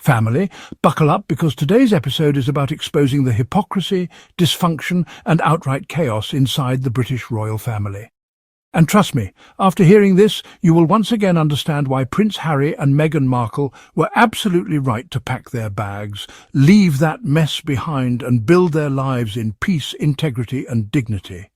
Family, buckle up because today's episode is about exposing the hypocrisy, dysfunction and outright chaos inside the British royal family. And trust me, after hearing this, you will once again understand why Prince Harry and Meghan Markle were absolutely right to pack their bags, leave that mess behind and build their lives in peace, integrity and dignity.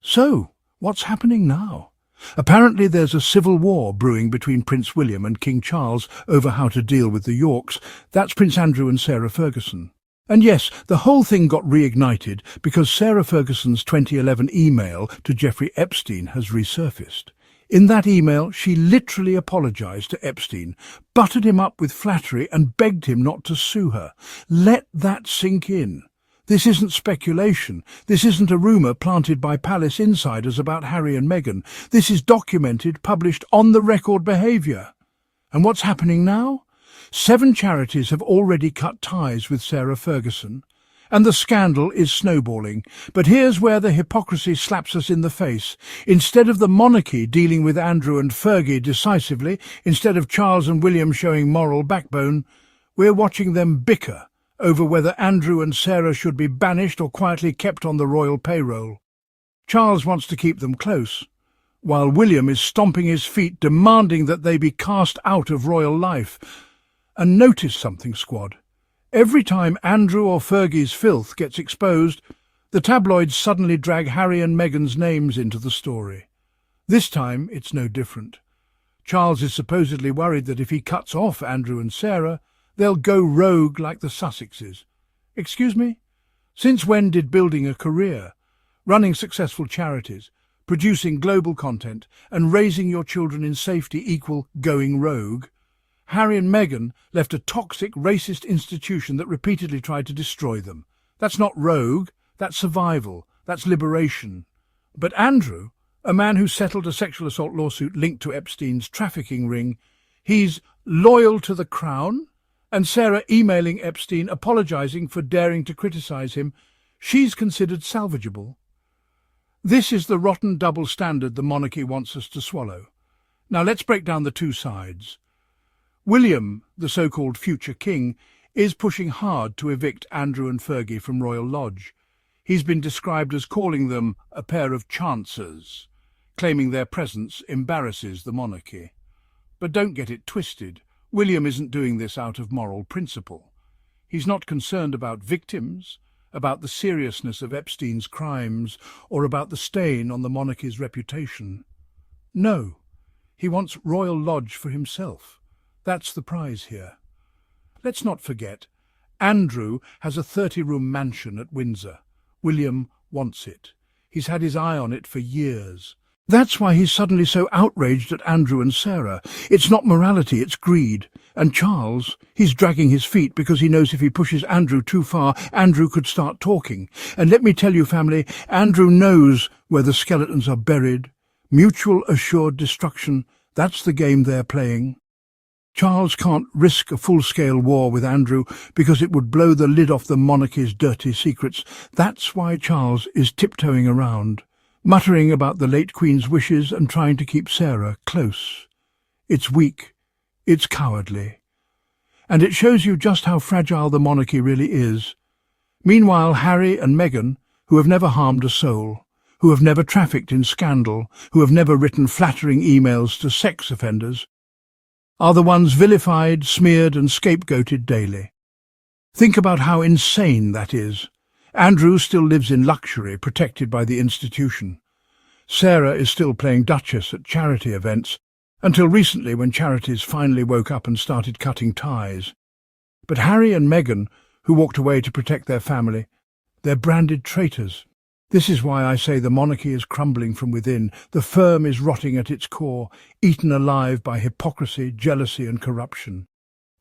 So, what's happening now? Apparently there's a civil war brewing between Prince William and King Charles over how to deal with the Yorks. That's Prince Andrew and Sarah Ferguson. And yes, the whole thing got reignited because Sarah Ferguson's 2011 email to Jeffrey Epstein has resurfaced. In that email, she literally apologised to Epstein, buttered him up with flattery and begged him not to sue her. Let that sink in. This isn't speculation. This isn't a rumour planted by palace insiders about Harry and Meghan. This is documented, published, on-the-record behaviour. And what's happening now? 7 charities have already cut ties with Sarah Ferguson, and the scandal is snowballing. But here's where the hypocrisy slaps us in the face. Instead of the monarchy dealing with Andrew and Fergie decisively, instead of Charles and William showing moral backbone, we're watching them bicker over whether Andrew and Sarah should be banished or quietly kept on the royal payroll. Charles wants to keep them close, while William is stomping his feet, demanding that they be cast out of royal life. And notice something, squad. Every time Andrew or Fergie's filth gets exposed, the tabloids suddenly drag Harry and Meghan's names into the story. This time it's no different. Charles is supposedly worried that if he cuts off Andrew and Sarah, they'll go rogue like the Sussexes. Excuse me? Since when did building a career, running successful charities, producing global content and raising your children in safety equal going rogue? Harry and Meghan left a toxic, racist institution that repeatedly tried to destroy them. That's not rogue, that's survival, that's liberation. But Andrew, a man who settled a sexual assault lawsuit linked to Epstein's trafficking ring, he's loyal to the crown? And Sarah emailing Epstein apologising for daring to criticise him, she's considered salvageable. This is the rotten double standard the monarchy wants us to swallow. Now let's break down the two sides. William, the so-called future king, is pushing hard to evict Andrew and Fergie from Royal Lodge. He's been described as calling them a pair of chancers, claiming their presence embarrasses the monarchy. But don't get it twisted. William isn't doing this out of moral principle. He's not concerned about victims, about the seriousness of Epstein's crimes, or about the stain on the monarchy's reputation. No, he wants Royal Lodge for himself. That's the prize here. Let's not forget, Andrew has a 30-room mansion at Windsor. William wants it. He's had his eye on it for years. That's why he's suddenly so outraged at Andrew and Sarah. It's not morality, it's greed. And Charles, he's dragging his feet because he knows if he pushes Andrew too far, Andrew could start talking. And let me tell you, family, Andrew knows where the skeletons are buried. Mutual assured destruction, that's the game they're playing. Charles can't risk a full-scale war with Andrew because it would blow the lid off the monarchy's dirty secrets. That's why Charles is tiptoeing around, muttering about the late Queen's wishes and trying to keep Sarah close. It's weak, it's cowardly, and it shows you just how fragile the monarchy really is. Meanwhile, Harry and Meghan, who have never harmed a soul, who have never trafficked in scandal, who have never written flattering emails to sex offenders, are the ones vilified, smeared and scapegoated daily. Think about how insane that is. Andrew still lives in luxury, protected by the institution. Sarah is still playing Duchess at charity events, until recently when charities finally woke up and started cutting ties. But Harry and Meghan, who walked away to protect their family, they're branded traitors. This is why I say the monarchy is crumbling from within. The firm is rotting at its core, eaten alive by hypocrisy, jealousy and corruption.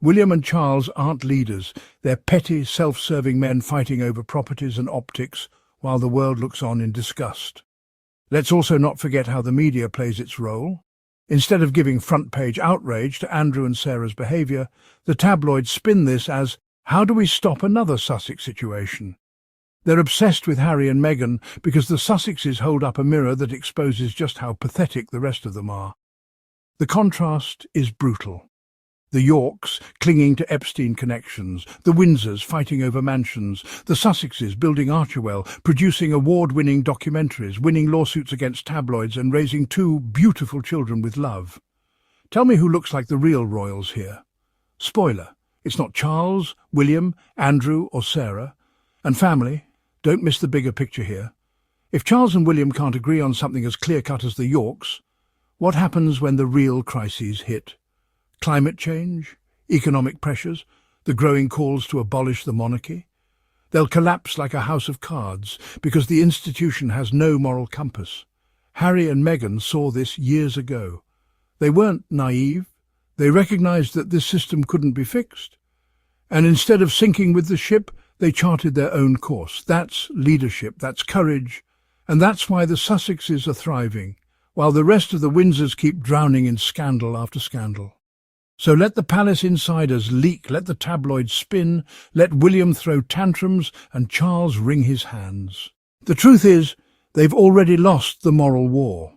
William and Charles aren't leaders. They're petty, self-serving men fighting over properties and optics while the world looks on in disgust. Let's also not forget how the media plays its role. Instead of giving front-page outrage to Andrew and Sarah's behaviour, the tabloids spin this as, how do we stop another Sussex situation? They're obsessed with Harry and Meghan because the Sussexes hold up a mirror that exposes just how pathetic the rest of them are. The contrast is brutal. The Yorks clinging to Epstein connections, the Windsors fighting over mansions, the Sussexes building Archewell, producing award-winning documentaries, winning lawsuits against tabloids and raising two beautiful children with love. Tell me who looks like the real royals here. Spoiler, it's not Charles, William, Andrew or Sarah. And family, don't miss the bigger picture here. If Charles and William can't agree on something as clear-cut as the Yorks, what happens when the real crises hit? Climate change, economic pressures, the growing calls to abolish the monarchy? They'll collapse like a house of cards because the institution has no moral compass. Harry and Meghan saw this years ago. They weren't naive. They recognized that this system couldn't be fixed. And instead of sinking with the ship, they charted their own course. That's leadership, that's courage, and that's why the Sussexes are thriving, while the rest of the Windsors keep drowning in scandal after scandal. So let the palace insiders leak, let the tabloids spin, let William throw tantrums and Charles wring his hands. The truth is, they've already lost the moral war.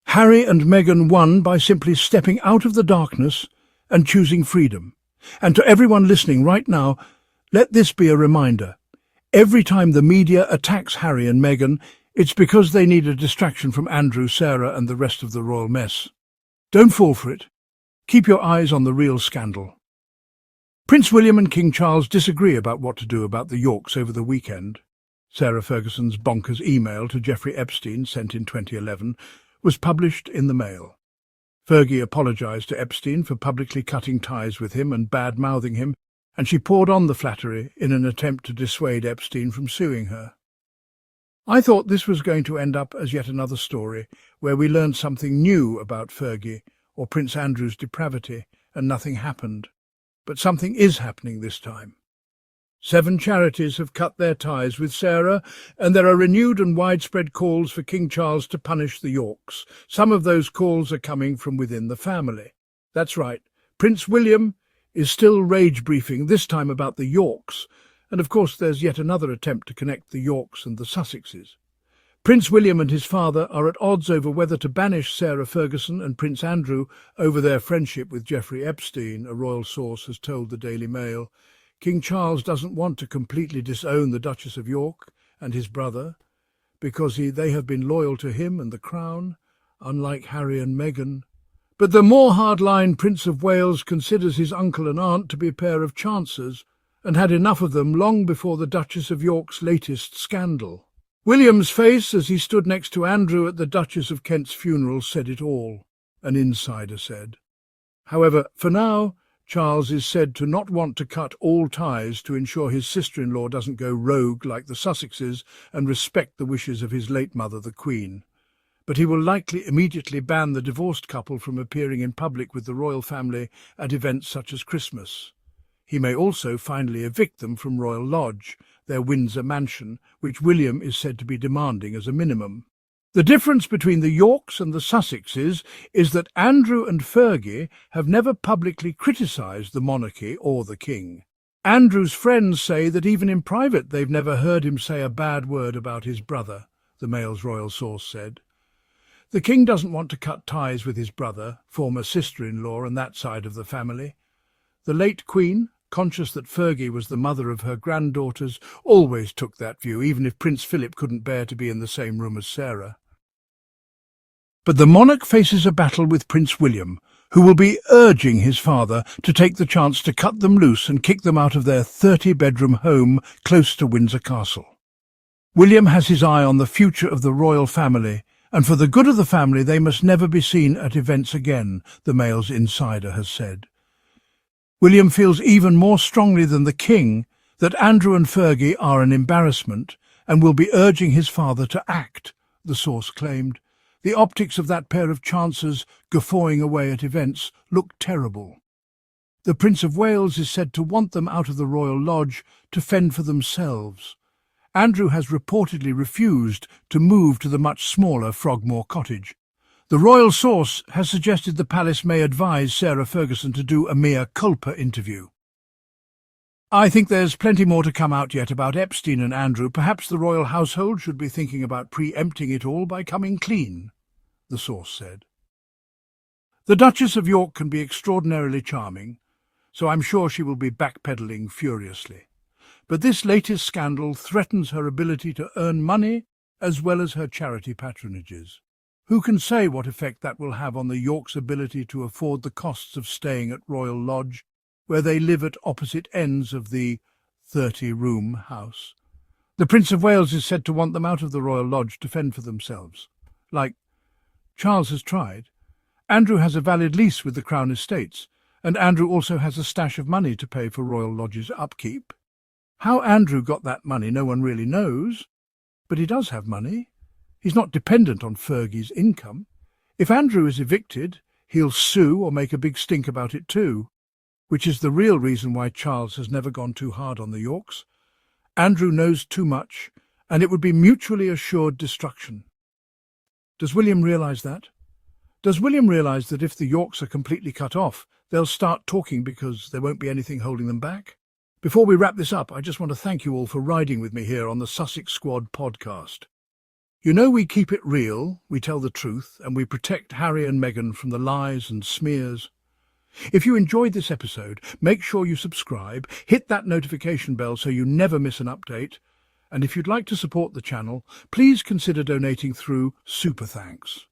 Harry and Meghan won by simply stepping out of the darkness and choosing freedom. And to everyone listening right now, let this be a reminder. Every time the media attacks Harry and Meghan, it's because they need a distraction from Andrew, Sarah and the rest of the royal mess. Don't fall for it. Keep your eyes on the real scandal. Prince William and King Charles disagree about what to do about the Yorks over the weekend. Sarah Ferguson's bonkers email to Jeffrey Epstein, sent in 2011, was published in the Mail. Fergie apologised to Epstein for publicly cutting ties with him and bad-mouthing him, and she poured on the flattery in an attempt to dissuade Epstein from suing her. I thought this was going to end up as yet another story where we learned something new about Fergie or Prince Andrew's depravity, and nothing happened. But something is happening this time. 7 charities have cut their ties with Sarah, and there are renewed and widespread calls for King Charles to punish the Yorks. Some of those calls are coming from within the family. That's right, Prince William is still rage-briefing, this time about the Yorks, and of course there's yet another attempt to connect the Yorks and the Sussexes. Prince William and his father are at odds over whether to banish Sarah Ferguson and Prince Andrew over their friendship with Jeffrey Epstein, a royal source has told the Daily Mail. King Charles doesn't want to completely disown the Duchess of York and his brother, because they have been loyal to him and the crown, unlike Harry and Meghan. But the more hardline Prince of Wales considers his uncle and aunt to be a pair of chancers, and had enough of them long before the Duchess of York's latest scandal. William's face, as he stood next to Andrew at the Duchess of Kent's funeral, said it all, an insider said. However, for now, Charles is said to not want to cut all ties to ensure his sister-in-law doesn't go rogue like the Sussexes and respect the wishes of his late mother, the Queen. But he will likely immediately ban the divorced couple from appearing in public with the royal family at events such as Christmas. He may also finally evict them from Royal Lodge, their Windsor mansion, which William is said to be demanding as a minimum. The difference between the Yorks and the Sussexes is that Andrew and Fergie have never publicly criticised the monarchy or the king. Andrew's friends say that even in private they've never heard him say a bad word about his brother, the Mail's royal source said. The king doesn't want to cut ties with his brother, former sister-in-law and that side of the family. The late Queen, conscious that Fergie was the mother of her granddaughters, always took that view, even if Prince Philip couldn't bear to be in the same room as Sarah. But the monarch faces a battle with Prince William, who will be urging his father to take the chance to cut them loose and kick them out of their 30-bedroom home close to Windsor Castle. William has his eye on the future of the royal family, and for the good of the family they must never be seen at events again, the Mail's insider has said. William feels even more strongly than the king that Andrew and Fergie are an embarrassment and will be urging his father to act, the source claimed. The optics of that pair of chancers guffawing away at events look terrible. The Prince of Wales is said to want them out of the Royal Lodge to fend for themselves. Andrew has reportedly refused to move to the much smaller Frogmore Cottage. The royal source has suggested the palace may advise Sarah Ferguson to do a mea culpa interview. I think there's plenty more to come out yet about Epstein and Andrew. Perhaps the royal household should be thinking about pre-empting it all by coming clean, the source said. The Duchess of York can be extraordinarily charming, so I'm sure she will be backpedaling furiously. But this latest scandal threatens her ability to earn money as well as her charity patronages. Who can say what effect that will have on the Yorks' ability to afford the costs of staying at Royal Lodge, where they live at opposite ends of the 30-room house? The Prince of Wales is said to want them out of the Royal Lodge to fend for themselves. Like, Charles has tried. Andrew has a valid lease with the Crown Estates, and Andrew also has a stash of money to pay for Royal Lodge's upkeep. How Andrew got that money no one really knows, but he does have money. He's not dependent on Fergie's income. If Andrew is evicted, he'll sue or make a big stink about it too, which is the real reason why Charles has never gone too hard on the Yorks. Andrew knows too much, and it would be mutually assured destruction. Does William realise that? Does William realise that if the Yorks are completely cut off, they'll start talking because there won't be anything holding them back? Before we wrap this up, I just want to thank you all for riding with me here on the Sussex Squad Podcast. You know we keep it real, we tell the truth, and we protect Harry and Meghan from the lies and smears. If you enjoyed this episode, make sure you subscribe, hit that notification bell so you never miss an update, and if you'd like to support the channel, please consider donating through Super Thanks.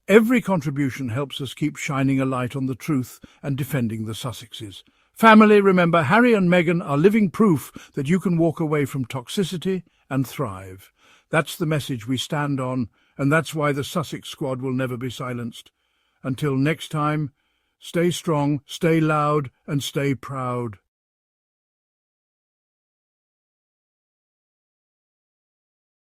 Every contribution helps us keep shining a light on the truth and defending the Sussexes. Family, remember, Harry and Meghan are living proof that you can walk away from toxicity and thrive. That's the message we stand on, and that's why the Sussex Squad will never be silenced. Until next time, stay strong, stay loud, and stay proud.